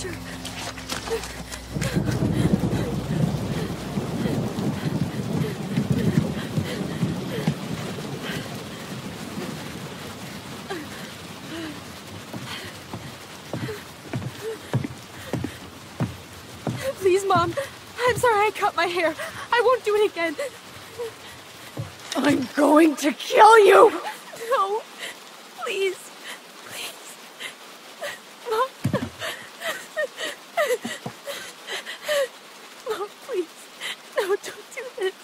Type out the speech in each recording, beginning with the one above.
Doctor. Please, Mom. I'm sorry I cut my hair. I won't do it again. I'm going to kill you! No. Please. Please. Mom. Mom, please. No, don't do this.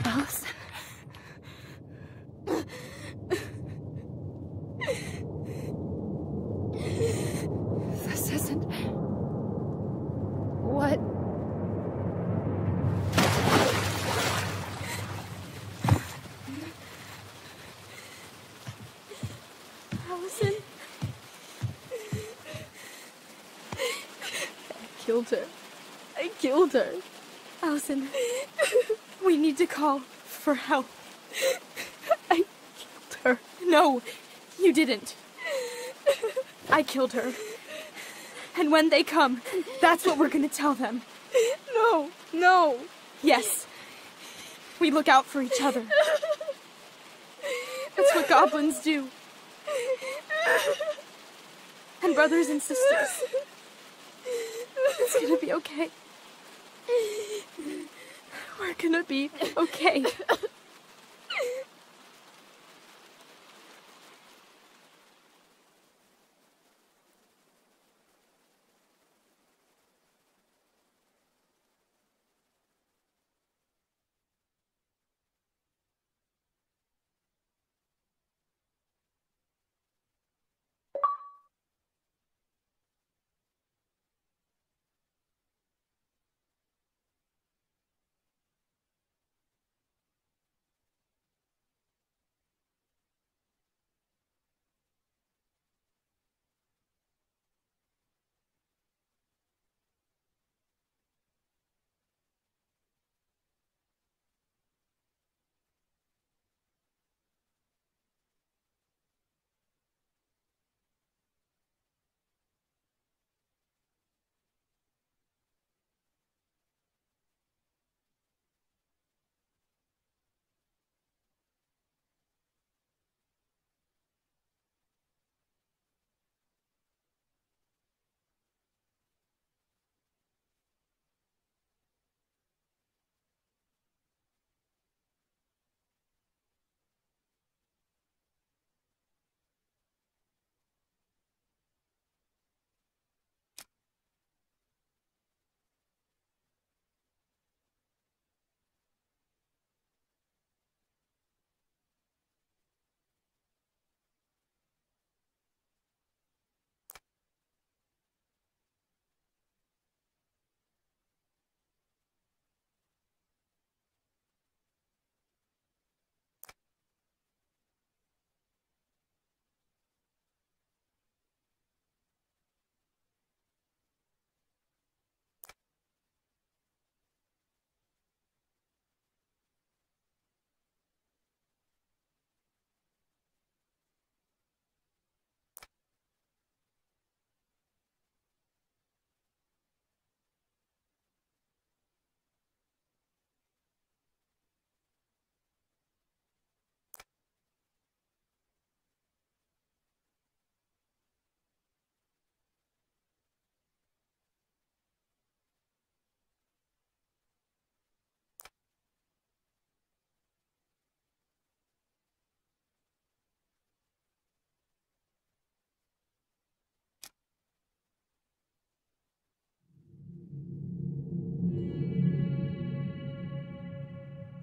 Allison. This isn't... What? Allison. I killed her. I killed her. Allison, we need to call for help. I killed her. No, you didn't. I killed her. And when they come, that's what we're gonna tell them. No, no. Yes. We look out for each other. That's what goblins do. And brothers and sisters. It's gonna be okay. We're gonna be okay.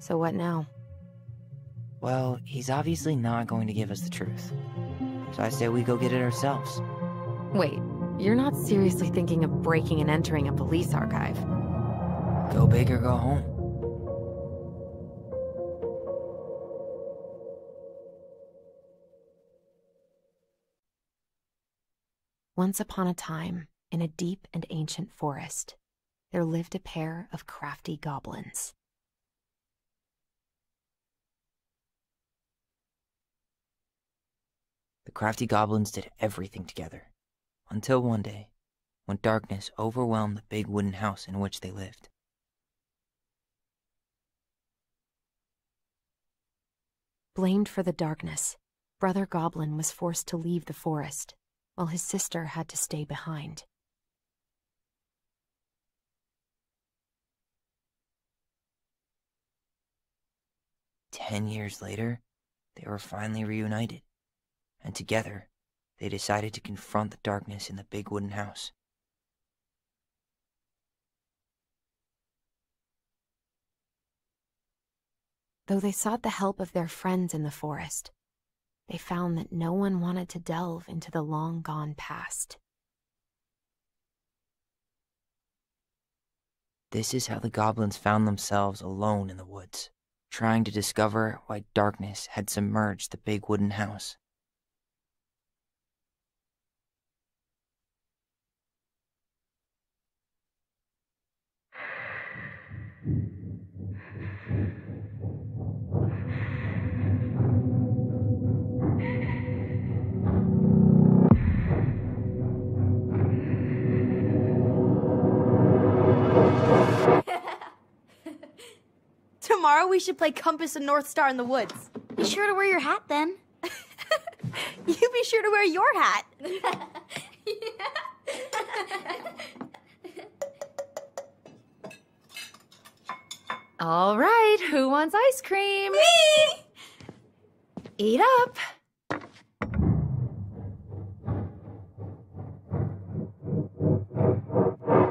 So what now? Well, he's obviously not going to give us the truth. So I say we go get it ourselves. Wait, you're not seriously thinking of breaking and entering a police archive? Go big or go home. Once upon a time, in a deep and ancient forest, there lived a pair of crafty goblins. The crafty goblins did everything together, until one day, when darkness overwhelmed the big wooden house in which they lived. Blamed for the darkness, Brother Goblin was forced to leave the forest, while his sister had to stay behind. "10 years later, they were finally reunited, and together, they decided to confront the darkness in the big wooden house. Though they sought the help of their friends in the forest, they found that no one wanted to delve into the long-gone past. This is how the goblins found themselves alone in the woods, trying to discover why darkness had submerged the big wooden house. Tomorrow we should play Compass and North Star in the woods. Be sure to wear your hat then. You be sure to wear your hat. All right, who wants ice cream? Me! Eat up.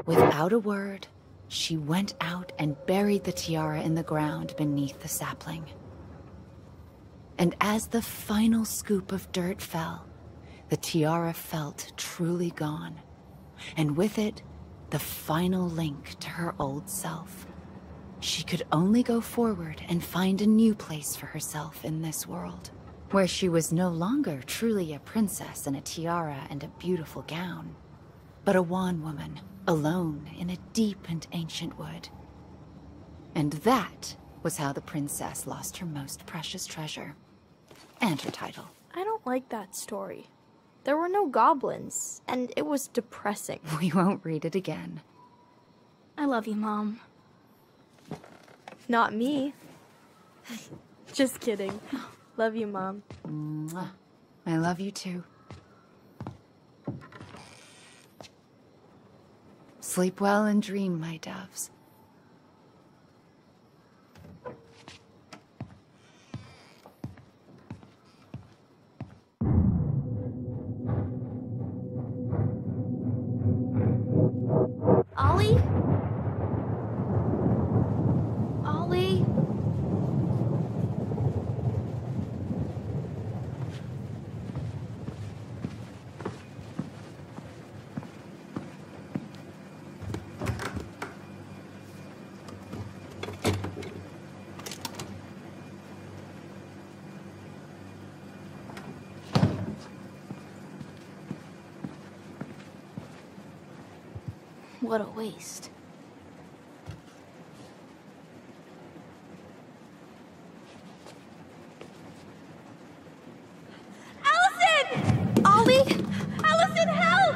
Without a word, she went out and buried the tiara in the ground beneath the sapling. And as the final scoop of dirt fell, the tiara felt truly gone, and with it, the final link to her old self. She could only go forward and find a new place for herself in this world, where she was no longer truly a princess in a tiara and a beautiful gown, but a wan woman, alone in a deep and ancient wood. And that was how the princess lost her most precious treasure, and her title. I don't like that story. There were no goblins, and it was depressing. We won't read it again. I love you, Mom. Not me. Just kidding. Love you, Mom. Mwah. I love you too. Sleep well and dream, my doves. Ollie? Ollie? What a waste. Allison! Ollie! Allison, help!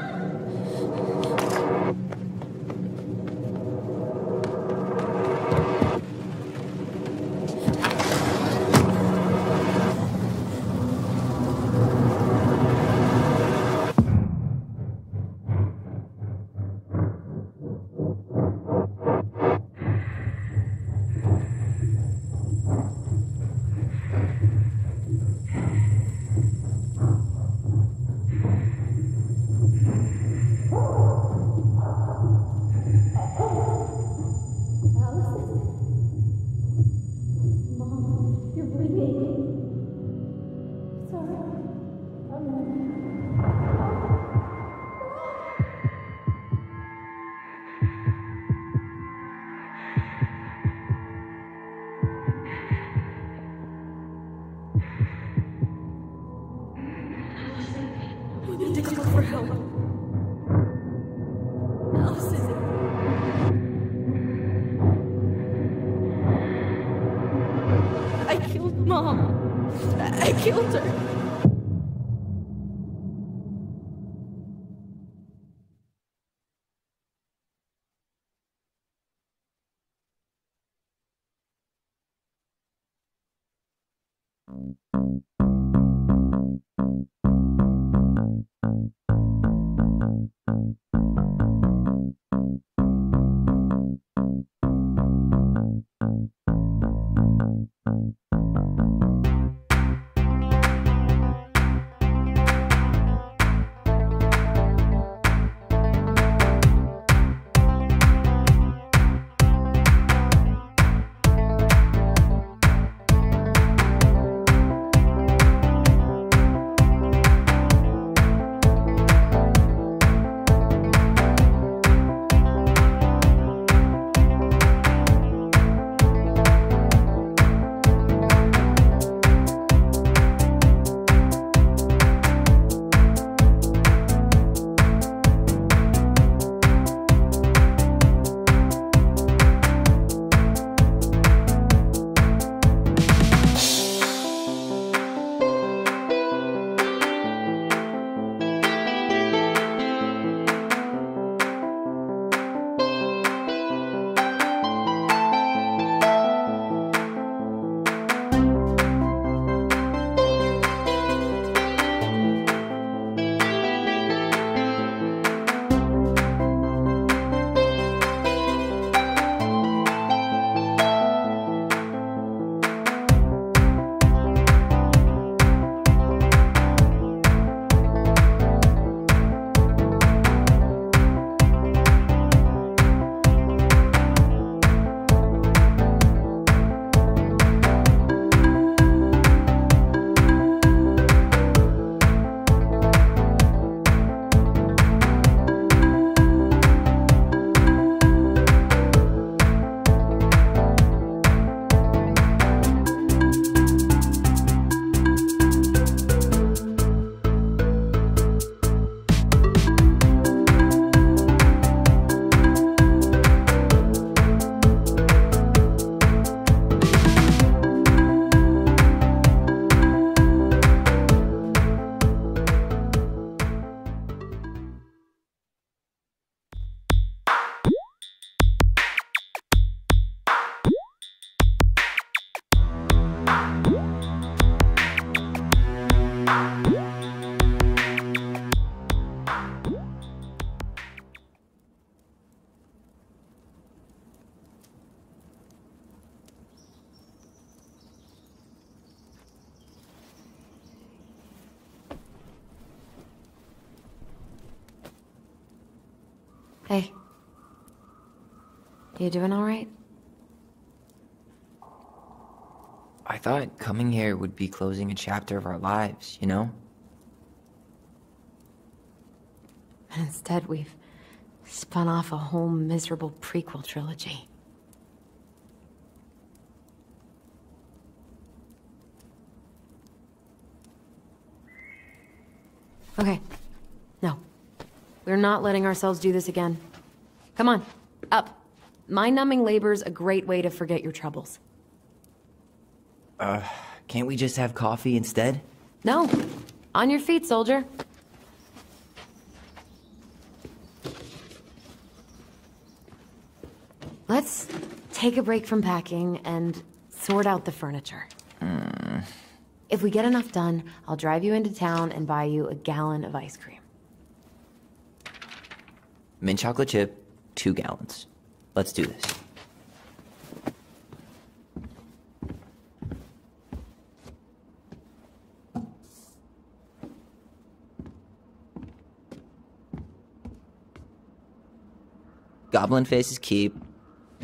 We need to call for help. Allison. killed her. Hey. You doing all right? I thought coming here would be closing a chapter of our lives, you know? And instead, we've spun off a whole miserable prequel trilogy. Okay. No. We're not letting ourselves do this again. Come on, up. Mind-numbing labor's a great way to forget your troubles. Can't we just have coffee instead? No. On your feet, soldier. Let's take a break from packing and sort out the furniture. If we get enough done, I'll drive you into town and buy you a gallon of ice cream. Mint chocolate chip, 2 gallons. Let's do this. Goblin faces keep,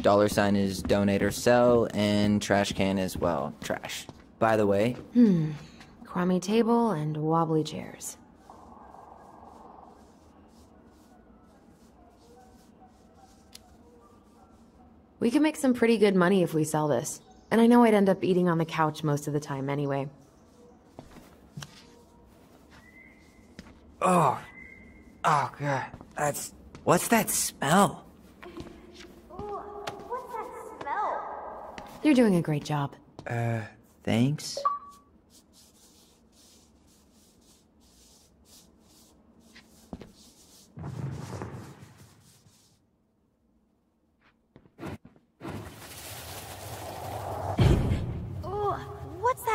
$sign is donate or sell, and trash can is, well, trash. By the way... Crummy table and wobbly chairs. We could make some pretty good money if we sell this. And I know I'd end up eating on the couch most of the time anyway. Oh, God, what's that smell? What's that smell? You're doing a great job. Thanks?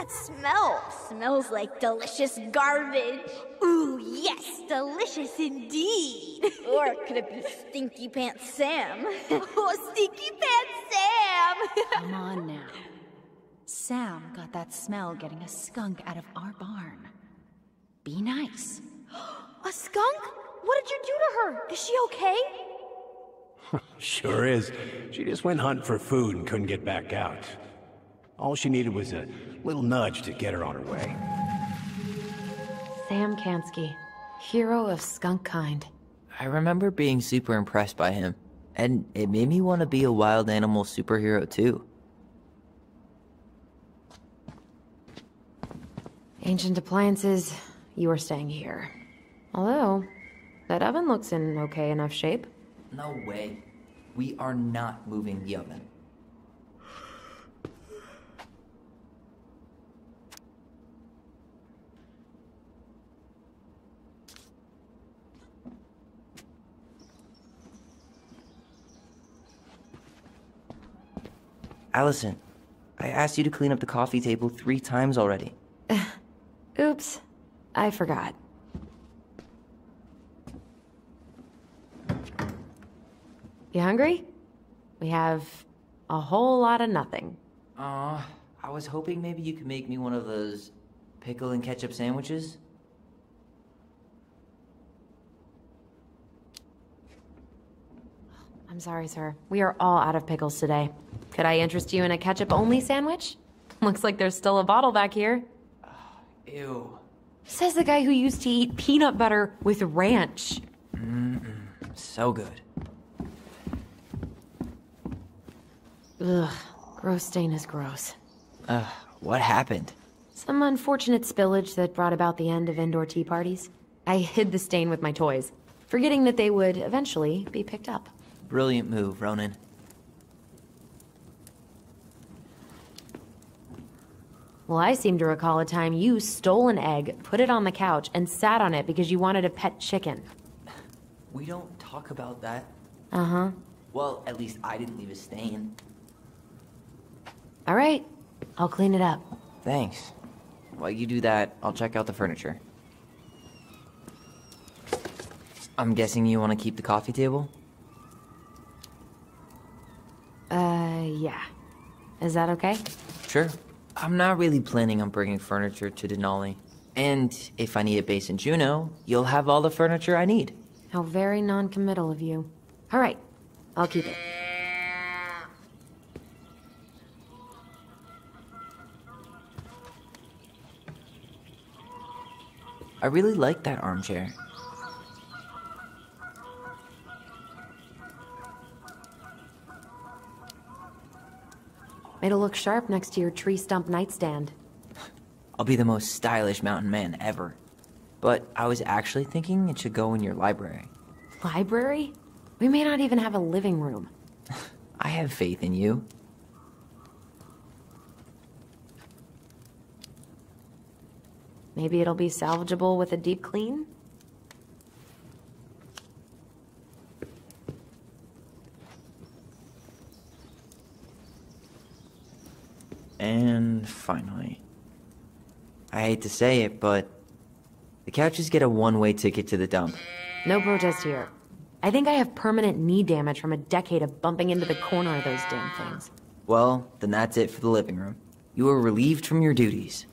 that smell? Smells like delicious garbage. Ooh, yes, delicious indeed. Or could it be Stinky Pants Sam? Oh, Stinky Pants Sam! Come on now. Sam got that smell getting a skunk out of our barn. Be nice. A skunk? What did you do to her? Is she okay? Sure is. She just went hunting for food and couldn't get back out. All she needed was a little nudge to get her on her way. Sam Kansky, hero of skunk kind. I remember being super impressed by him, and it made me want to be a wild animal superhero too. Ancient appliances, you are staying here. Although, that oven looks in okay enough shape. No way. We are not moving the oven. Allison, I asked you to clean up the coffee table 3 times already. Oops, I forgot. You hungry? We have a whole lot of nothing. I was hoping maybe you could make me one of those pickle and ketchup sandwiches. I'm sorry, sir. We are all out of pickles today. Could I interest you in a ketchup-only sandwich? Looks like there's still a bottle back here. Ew. Says the guy who used to eat peanut butter with ranch. So good. Ugh, gross stain is gross. What happened? Some unfortunate spillage that brought about the end of indoor tea parties. I hid the stain with my toys, forgetting that they would eventually be picked up. Brilliant move, Ronan. Well, I seem to recall a time you stole an egg, put it on the couch, and sat on it because you wanted a pet chicken. We don't talk about that. Uh-huh. Well, at least I didn't leave a stain. All right, I'll clean it up. Thanks. While you do that, I'll check out the furniture. I'm guessing you want to keep the coffee table? Yeah. Is that okay? Sure. I'm not really planning on bringing furniture to Denali. And if I need a base in Juneau, you'll have all the furniture I need. How very non-committal of you. All right, I'll keep it. I really like that armchair. It'll look sharp next to your tree stump nightstand. I'll be the most stylish mountain man ever. But I was actually thinking it should go in your library. Library? We may not even have a living room. I have faith in you. Maybe it'll be salvageable with a deep clean? And finally, I hate to say it, but the couches get a one-way ticket to the dump. No protest here. I think I have permanent knee damage from a decade of bumping into the corner of those damn things. Well, then that's it for the living room. You are relieved from your duties.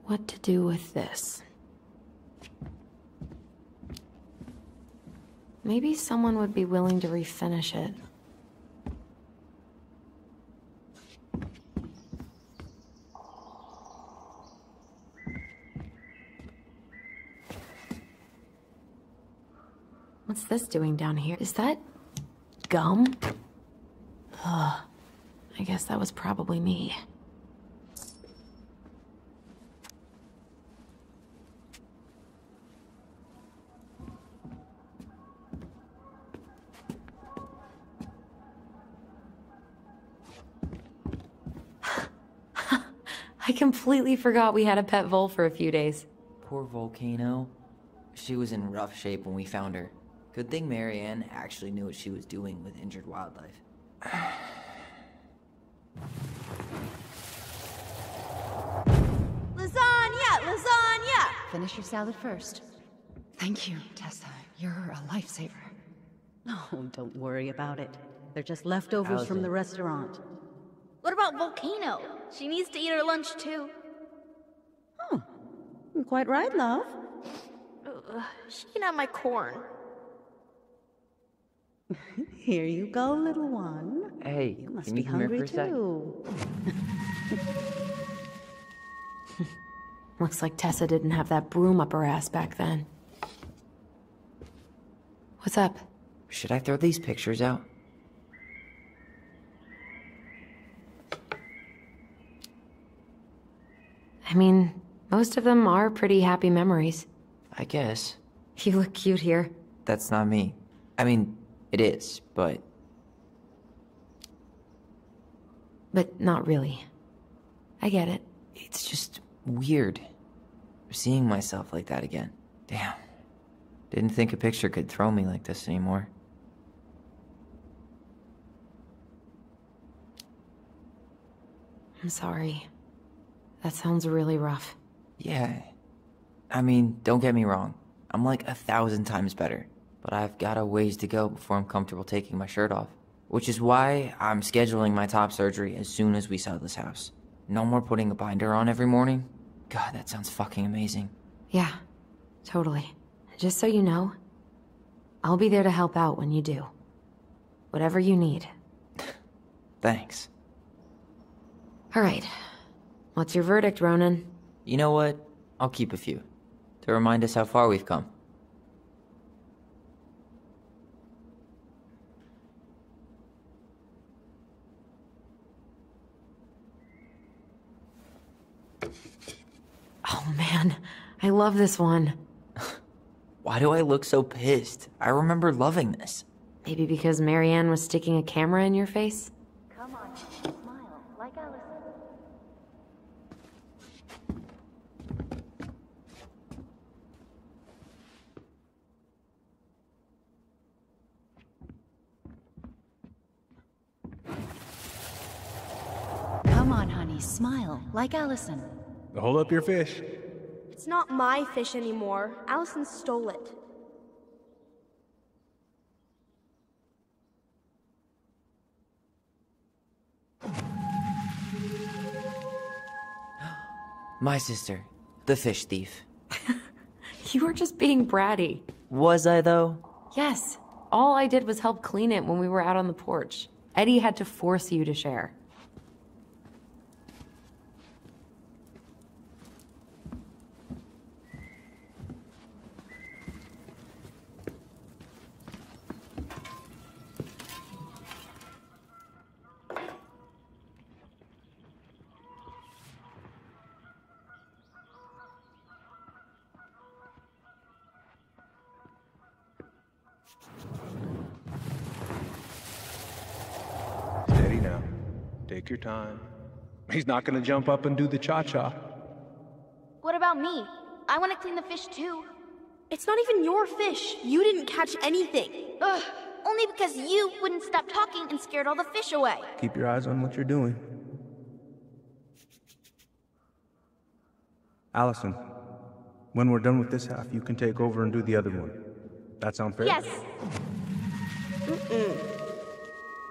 What to do with this? Maybe someone would be willing to refinish it. What's this doing down here? Is that gum? Ugh. I guess that was probably me. I completely forgot we had a pet vole for a few days. Poor Volcano. She was in rough shape when we found her. Good thing Marianne actually knew what she was doing with injured wildlife. Lasagna! Lasagna! Finish your salad first. Thank you, Tessa. You're a lifesaver. Oh, don't worry about it. They're just leftovers from the restaurant. What about Volcano? She needs to eat her lunch too. Oh, quite right, love. She can have my corn. Here you go, little one. Hey, You must can be you come here for hungry a sec? too. Looks like Tessa didn't have that broom up her ass back then. What's up? Should I throw these pictures out? I mean, most of them are pretty happy memories. I guess. You look cute here. That's not me. I mean, it is, but... But not really. I get it. It's just weird. Seeing myself like that again. Damn. Didn't think a picture could throw me like this anymore. I'm sorry. That sounds really rough. Yeah. I mean, don't get me wrong. I'm like 1,000 times better. But I've got a ways to go before I'm comfortable taking my shirt off. Which is why I'm scheduling my top surgery as soon as we sell this house. No more putting a binder on every morning. God, that sounds fucking amazing. Yeah, totally. Just so you know, I'll be there to help out when you do. Whatever you need. Thanks. All right. What's your verdict, Ronan? You know what? I'll keep a few. To remind us how far we've come. Oh man, I love this one. Why do I look so pissed? I remember loving this. Maybe because Marianne was sticking a camera in your face? Come on, smile, like Allison. Come on, honey, smile, like Allison. Hold up your fish. It's not my fish anymore. Allison stole it. My sister, the fish thief. You were just being bratty. Was I, though? Yes, all I did was help clean it when we were out on the porch. Eddie had to force you to share. Steady now. Take your time. He's not gonna jump up and do the cha-cha. What about me? I want to clean the fish too. It's not even your fish. You didn't catch anything. Ugh, only because you wouldn't stop talking and scared all the fish away. Keep your eyes on what you're doing. Allison, when we're done with this half, you can take over and do the other one. That sound fair? Yes.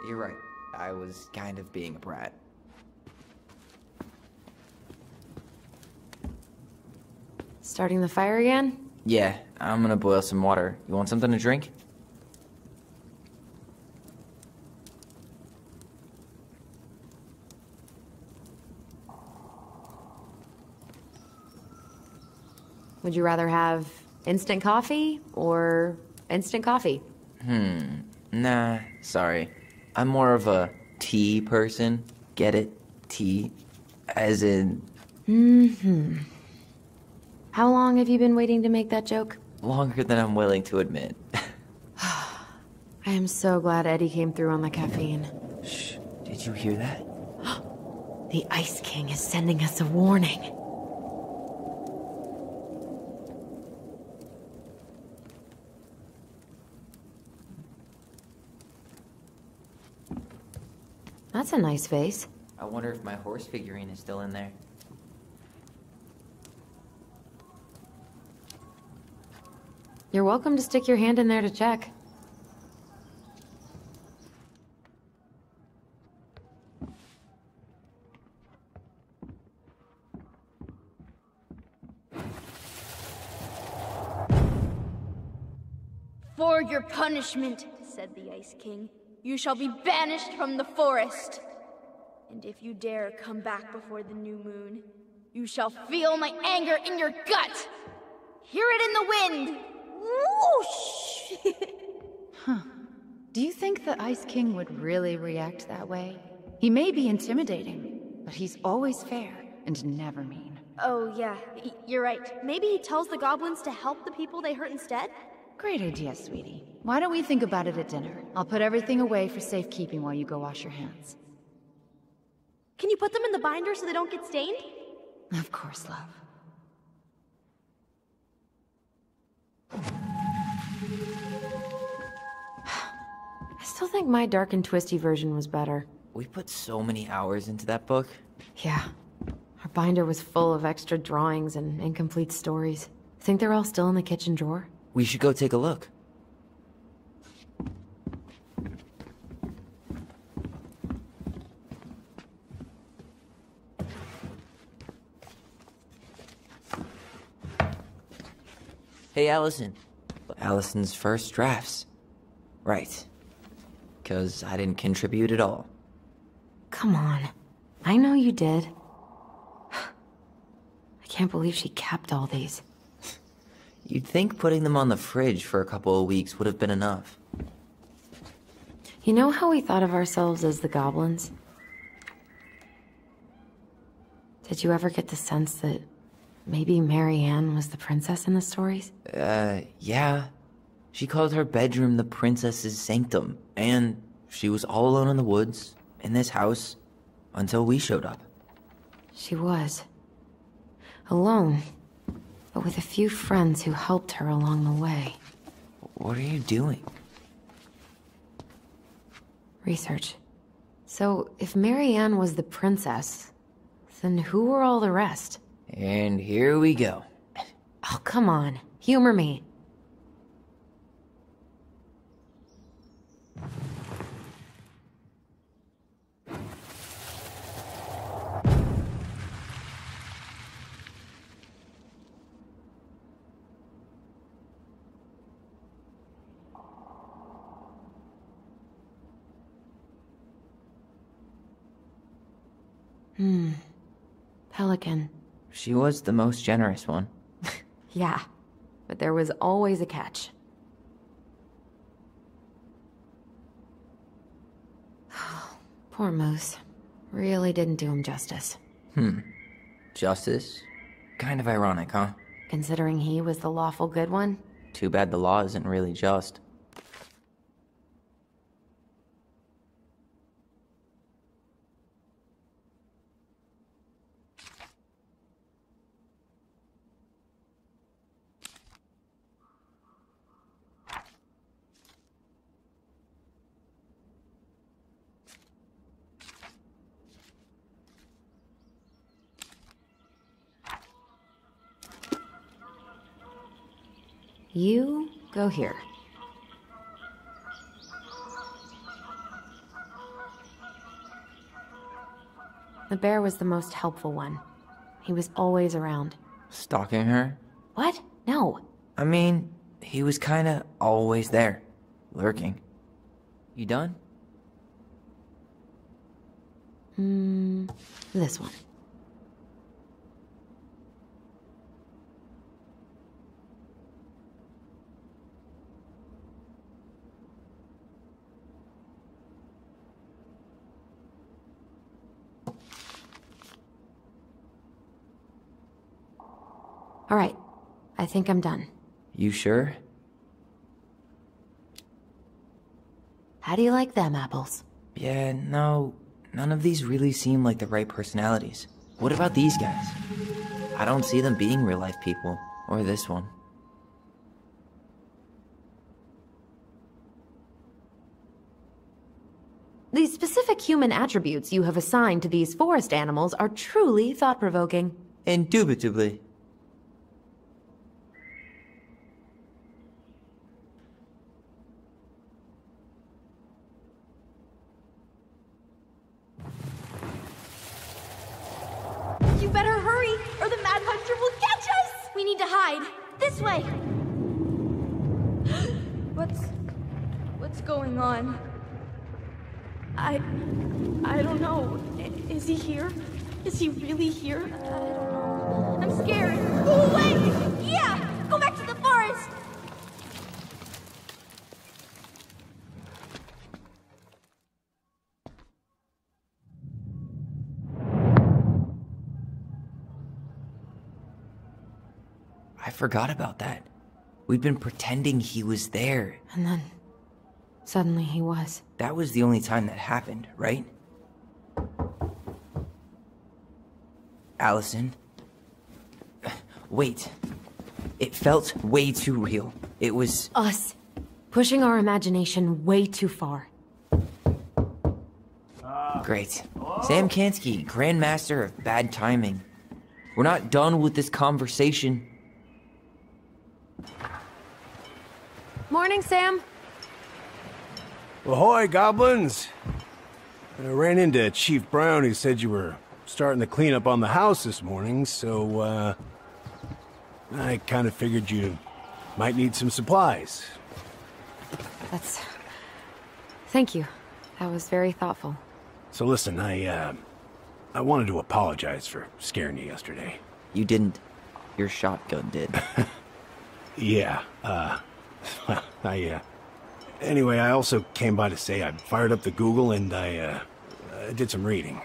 You're right. I was kind of being a brat. Starting the fire again? Yeah, I'm gonna boil some water. You want something to drink? Would you rather have instant coffee or instant coffee? Nah, sorry. I'm more of a tea person. Get it? Tea. As in, How long have you been waiting to make that joke? longer than I'm willing to admit. I am so glad Eddie came through on the caffeine. Shh, did you hear that? The Ice King is sending us a warning. That's a nice vase. I wonder if my horse figurine is still in there. You're welcome to stick your hand in there to check. For your punishment, said the Ice King, you shall be banished from the forest. And if you dare come back before the new moon, you shall feel my anger in your gut. Hear it in the wind. Whoosh! Huh. Do you think the Ice King would really react that way? He may be intimidating, but he's always fair and never mean. Oh, yeah, you're right. Maybe he tells the goblins to help the people they hurt instead? Great idea, sweetie. Why don't we think about it at dinner? I'll put everything away for safekeeping while you go wash your hands. Can you put them in the binder so they don't get stained? Of course, love. I still think my dark and twisty version was better. We put so many hours into that book. Yeah. Our binder was full of extra drawings and incomplete stories. Think they're all still in the kitchen drawer? We should go take a look. Hey, Allison. Allison's first drafts. Right. 'Cause I didn't contribute at all. Come on. I know you did. I can't believe she kept all these. You'd think putting them on the fridge for a couple of weeks would have been enough. You know how we thought of ourselves as the goblins? Did you ever get the sense that maybe Mary Ann was the princess in the stories? Yeah. She called her bedroom the princess's sanctum, and she was all alone in the woods, in this house, until we showed up. She was. Alone, but with a few friends who helped her along the way. What are you doing? Research. So, if Mary Ann was the princess, then who were all the rest? And here we go. Oh, come on. Humor me. Pelican. She was the most generous one. Yeah, but there was always a catch. Poor Moose. Really didn't do him justice. Justice? Kind of ironic, huh? Considering he was the lawful good one. Too bad the law isn't really just. You go here. The bear was the most helpful one. He was always around. Stalking her? What? No. I mean, he was kinda always there. Lurking. You done? This one. All right. I think I'm done. You sure? How do you like them apples? Yeah, no, none of these really seem like the right personalities. What about these guys? I don't see them being real-life people, or this one. The specific human attributes you have assigned to these forest animals are truly thought-provoking. Indubitably. You better hurry, or the Mad Hunter will catch us! We need to hide. This way! What's going on? I don't know. Is he here? Is he really here? I don't know. I'm scared. Go away! Yeah! Go back to the forest! I forgot about that. We'd been pretending he was there. And then, suddenly he was. That was the only time that happened, right? Allison? Wait. It felt way too real. It was... Us. Pushing our imagination way too far. Great. Sam Kansky, Grandmaster of Bad Timing. We're not done with this conversation. Morning, Sam. Ahoy, goblins! I ran into Chief Brown, who said you were starting to clean up on the house this morning, so, I kind of figured you might need some supplies. Thank you. That was very thoughtful. So listen, I wanted to apologize for scaring you yesterday. You didn't. Your shotgun did. Yeah, Anyway, I also came by to say I fired up the Google and I did some reading.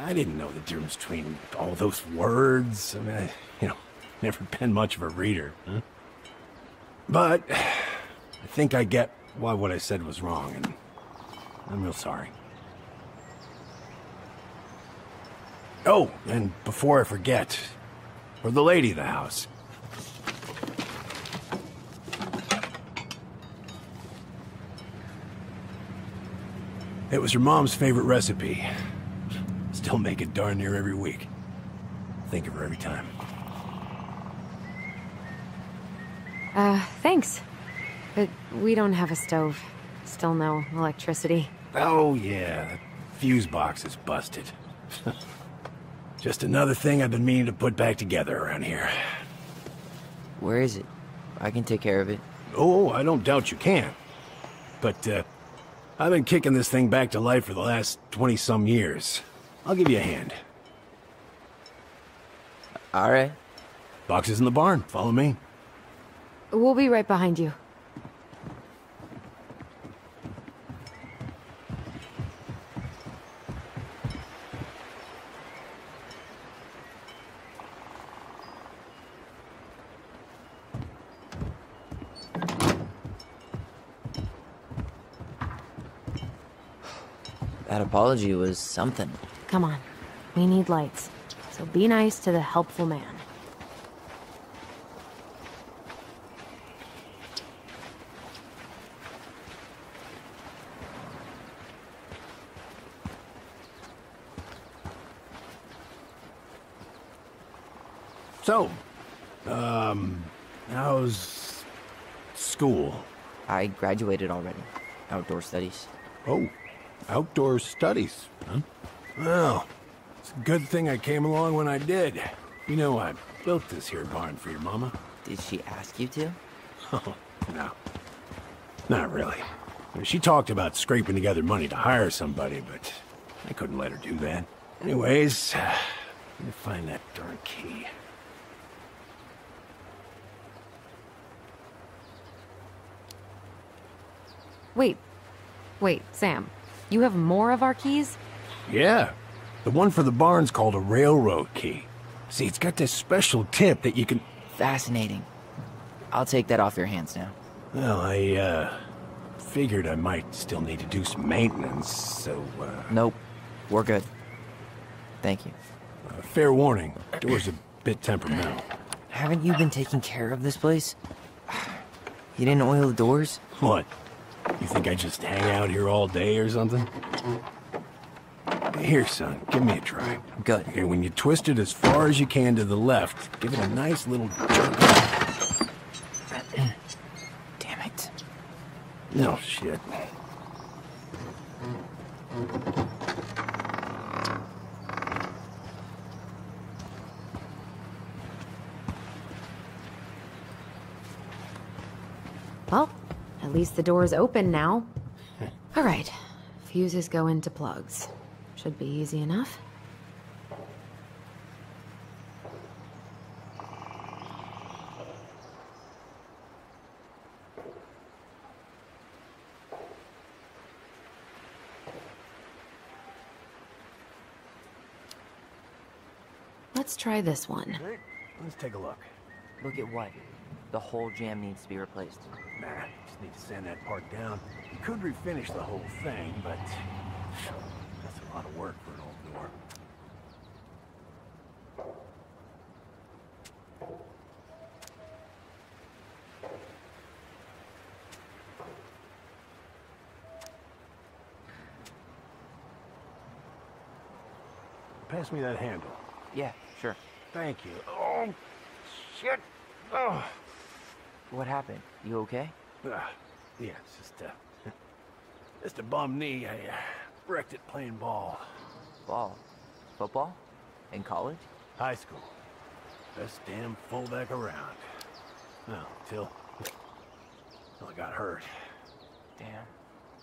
I didn't know the difference between all those words. I mean, never been much of a reader. Huh? But I think I get why what I said was wrong, and I'm real sorry. Oh, and before I forget, for the lady of the house. It was her mom's favorite recipe. Still make it darn near every week. Think of her every time. Thanks. But we don't have a stove. Still no electricity. Oh, yeah. That fuse box is busted. Just another thing I've been meaning to put back together around here. Where is it? I can take care of it. Oh, I don't doubt you can. But, I've been kicking this thing back to life for the last 20-some years. I'll give you a hand. All right. Box is in the barn. Follow me. We'll be right behind you. That apology was something. Come on. We need lights. So be nice to the helpful man. So, how's school? I graduated already. Outdoor studies. Oh, outdoor studies, huh? Well, it's a good thing I came along when I did. You know, I built this here barn for your mama. Did she ask you to? Oh, no. Not really. She talked about scraping together money to hire somebody, but I couldn't let her do that. Anyways, let me find that darn key. Wait, Sam. You have more of our keys? Yeah. The one for the barn's called a railroad key. See, it's got this special tip that you can... Fascinating. I'll take that off your hands now. Well, I, figured I might still need to do some maintenance, so, Nope. We're good. Thank you. Fair warning, door's a bit temperamental. Haven't you been taking care of this place? You didn't oil the doors? What? You think I just hang out here all day or something? Here, son, give me a try. Good. Okay, when you twist it as far as you can to the left, give it a nice little jerk. Damn it. No shit. Well, at least the door's open now. All right, fuses go into plugs. Should be easy enough. Let's try this one. Hey, let's take a look. Look at what? The whole jam needs to be replaced. Nah, just need to sand that part down. You could refinish the whole thing, but that's a lot of work for an old door. Pass me that handle. Yeah, sure. Thank you. Oh, shit. Oh. What happened? You okay? Yeah, it's just a bum knee. I wrecked it playing ball. Ball? Football? In college? High school. Best damn fullback around. Well, till I got hurt. Damn.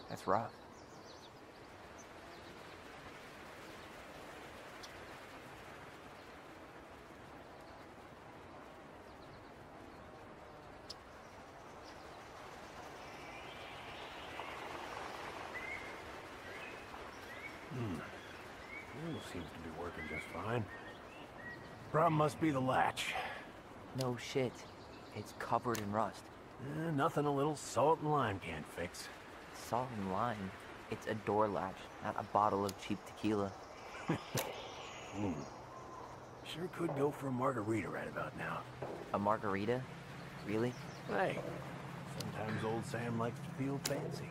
That's rough. Seems to be working just fine. Problem must be the latch. No shit. It's covered in rust. Nothing a little salt and lime can't fix. Salt and lime? It's a door latch, not a bottle of cheap tequila. Sure could go for a margarita right about now. A margarita? Really? Hey, sometimes old Sam likes to feel fancy.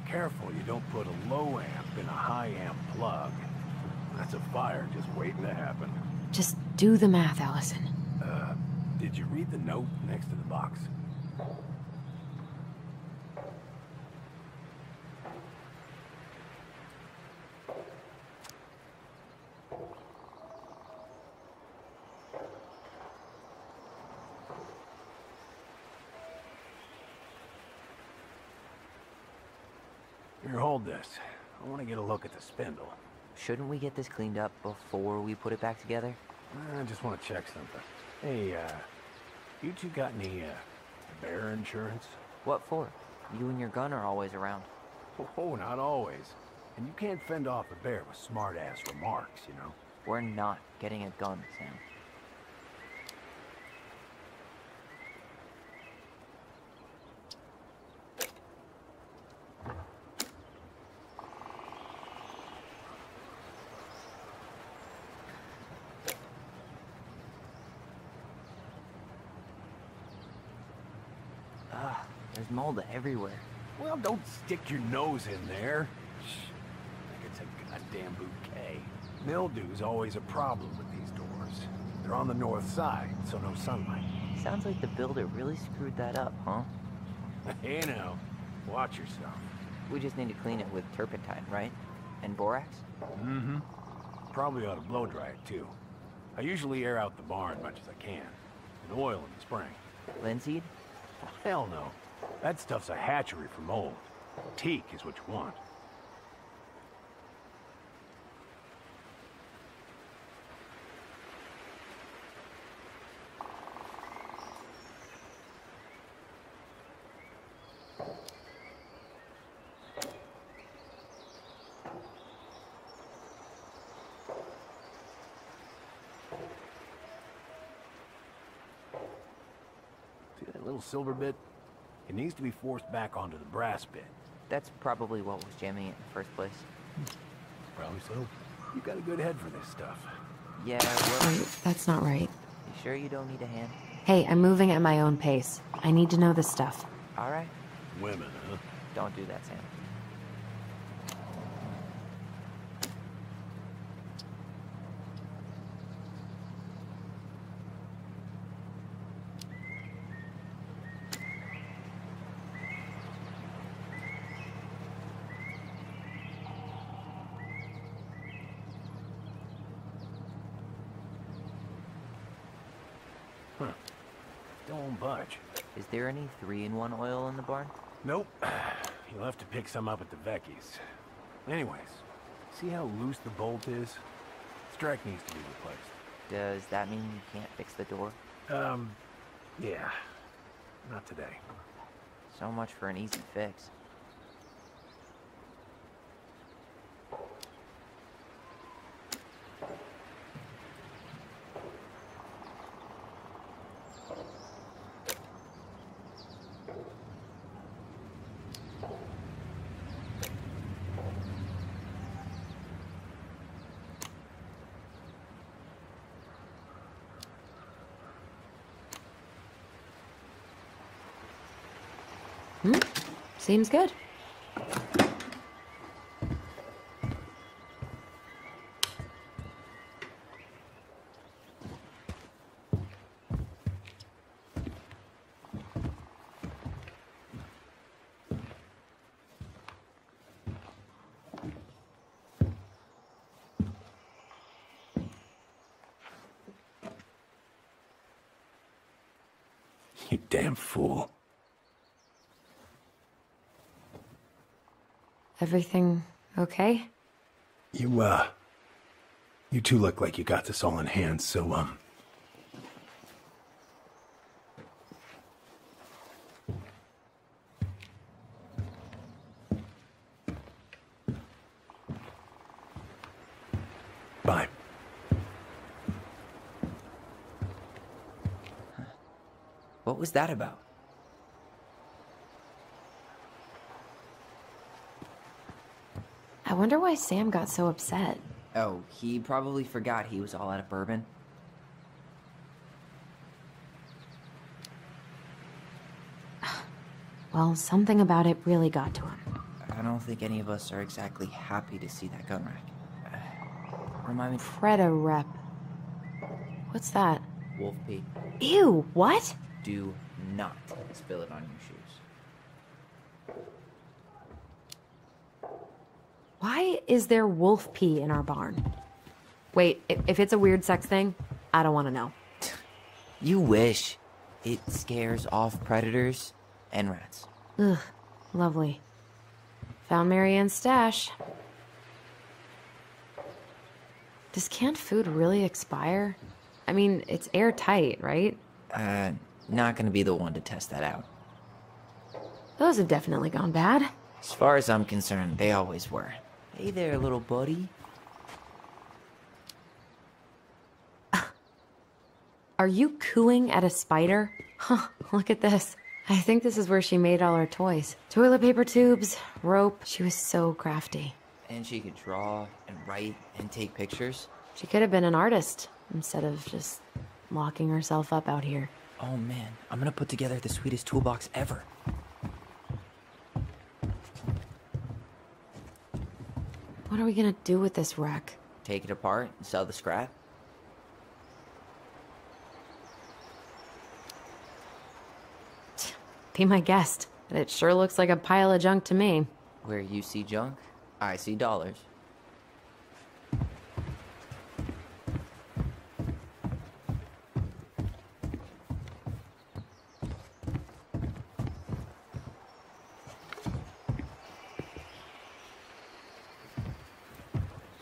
Careful you don't put a low amp in a high amp plug. That's a fire just waiting to happen. Just do the math, Allison. Did you read the note next to the box? Here, hold this. I want to get a look at the spindle. Shouldn't we get this cleaned up before we put it back together? I just want to check something. Hey, you two got any, bear insurance? What for? You and your gun are always around. Oh, not always. And you can't fend off a bear with smart-ass remarks, you know? We're not getting a gun, Sam. There's mold everywhere. Well, don't stick your nose in there. Like it's a goddamn bouquet. Mildew's always a problem with these doors. They're on the north side, so no sunlight. Sounds like the builder really screwed that up, huh? Hey now, watch yourself. We just need to clean it with turpentine, right? And borax? Mm-hmm. Probably ought to blow dry it, too. I usually air out the barn much as I can. And oil in the spring. Linseed? Hell no. That stuff's a hatchery for mold. Teak is what you want. See that little silver bit? It needs to be forced back onto the brass bit. That's probably what was jamming it in the first place. Probably so. You got a good head for this stuff. Yeah, well... Wait, that's not right. You sure you don't need a hand? Hey, I'm moving at my own pace. I need to know this stuff. Alright. Women, huh? Don't do that, Sam. Huh. Don't budge. Is there any 3-in-1 oil in the barn? Nope. You'll have to pick some up at the Vecchi's. Anyways, see how loose the bolt is? Strike needs to be replaced. Does that mean you can't fix the door? Yeah. Not today. So much for an easy fix. Seems good. You damn fool. Everything okay? You two look like you got this all in hand, so, bye. What was that about? I wonder why Sam got so upset. Oh, he probably forgot he was all out of bourbon. Well, something about it really got to him. I don't think any of us are exactly happy to see that gun rack. Remind me... Preda-Rep. What's that? Wolf pee. Ew, what? Do not spill it on your shoes. Why is there wolf pee in our barn? Wait, if it's a weird sex thing, I don't want to know. You wish. It scares off predators and rats. Ugh, lovely. Found Marianne's stash. Does canned food really expire? I mean, it's airtight, right? Not gonna be the one to test that out. Those have definitely gone bad. As far as I'm concerned, they always were. Hey there, little buddy. Are you cooing at a spider? Huh, look at this. I think this is where she made all her toys. Toilet paper tubes, rope. She was so crafty. And she could draw and write and take pictures. She could have been an artist instead of just locking herself up out here. Oh man, I'm gonna put together the sweetest toolbox ever. What are we gonna do with this wreck? Take it apart and sell the scrap. Be my guest. But it sure looks like a pile of junk to me. Where you see junk, I see dollars.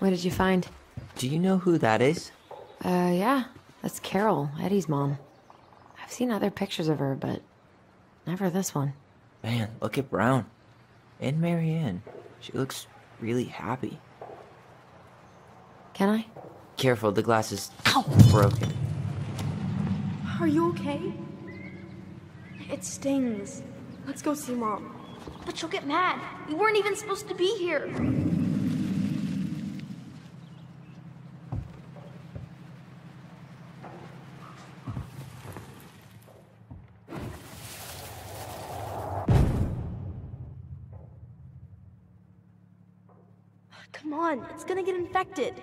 What did you find? Do you know who that is? Yeah. That's Carol, Eddie's mom. I've seen other pictures of her, but never this one. Man, look at Brown. And Marianne. She looks really happy. Can I? Careful, the glass is broken. Are you okay? It stings. Let's go see Mom. But she'll get mad. We weren't even supposed to be here. Come on, it's gonna get infected.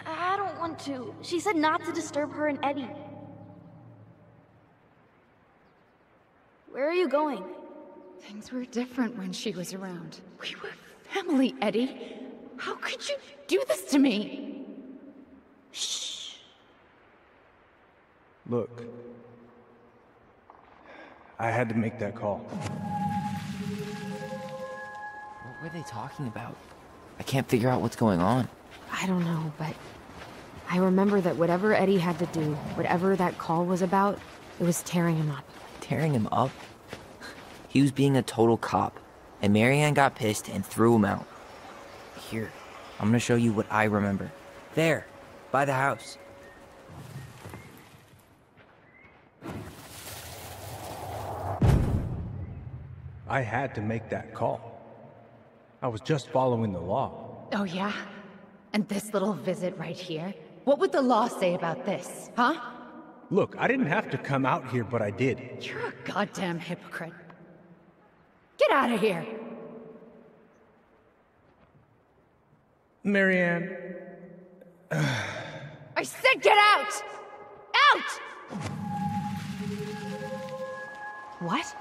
I don't want to. She said not to disturb her and Eddie. Where are you going? Things were different when she was around. We were family, Eddie. How could you do this to me? Shh. Look, I had to make that call. What were they talking about? I can't figure out what's going on. I don't know, but I remember that whatever Eddie had to do, whatever that call was about, it was tearing him up. Tearing him up? He was being a total cop, and Marianne got pissed and threw him out. Here, I'm gonna show you what I remember. There, by the house. I had to make that call. I was just following the law. Oh, yeah? And this little visit right here? What would the law say about this, huh? Look, I didn't have to come out here, but I did. You're a goddamn hypocrite. Get out of here! Marianne. I said get out! Out! What?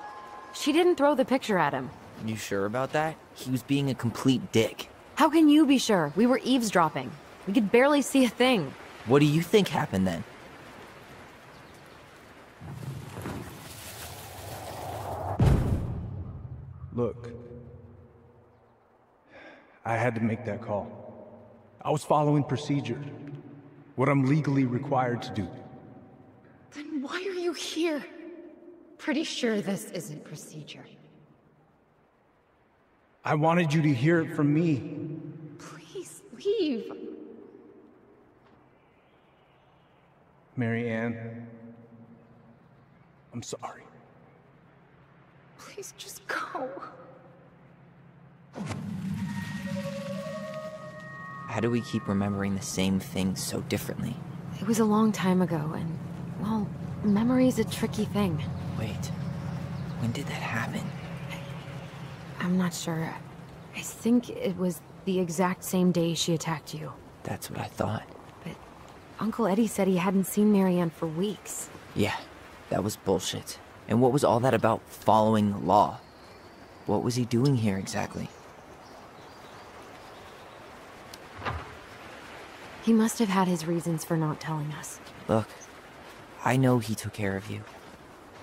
She didn't throw the picture at him. You sure about that? He was being a complete dick. How can you be sure? We were eavesdropping. We could barely see a thing. What do you think happened then? Look, I had to make that call. I was following procedure, what I'm legally required to do. Then why are you here? Pretty sure this isn't procedure. I wanted you to hear it from me. Please leave. Marianne, I'm sorry. Please just go. How do we keep remembering the same things so differently? It was a long time ago, and, well, memory's a tricky thing. Wait, when did that happen? I'm not sure. I think it was the exact same day she attacked you. That's what I thought. But Uncle Eddie said he hadn't seen Marianne for weeks. Yeah, that was bullshit. And what was all that about following the law? What was he doing here exactly? He must have had his reasons for not telling us. Look, I know he took care of you,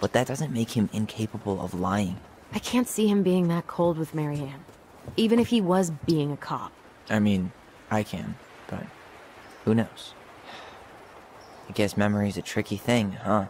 but that doesn't make him incapable of lying. I can't see him being that cold with Marianne, even if he was being a cop. I mean, I can, but who knows? I guess memory's a tricky thing, huh?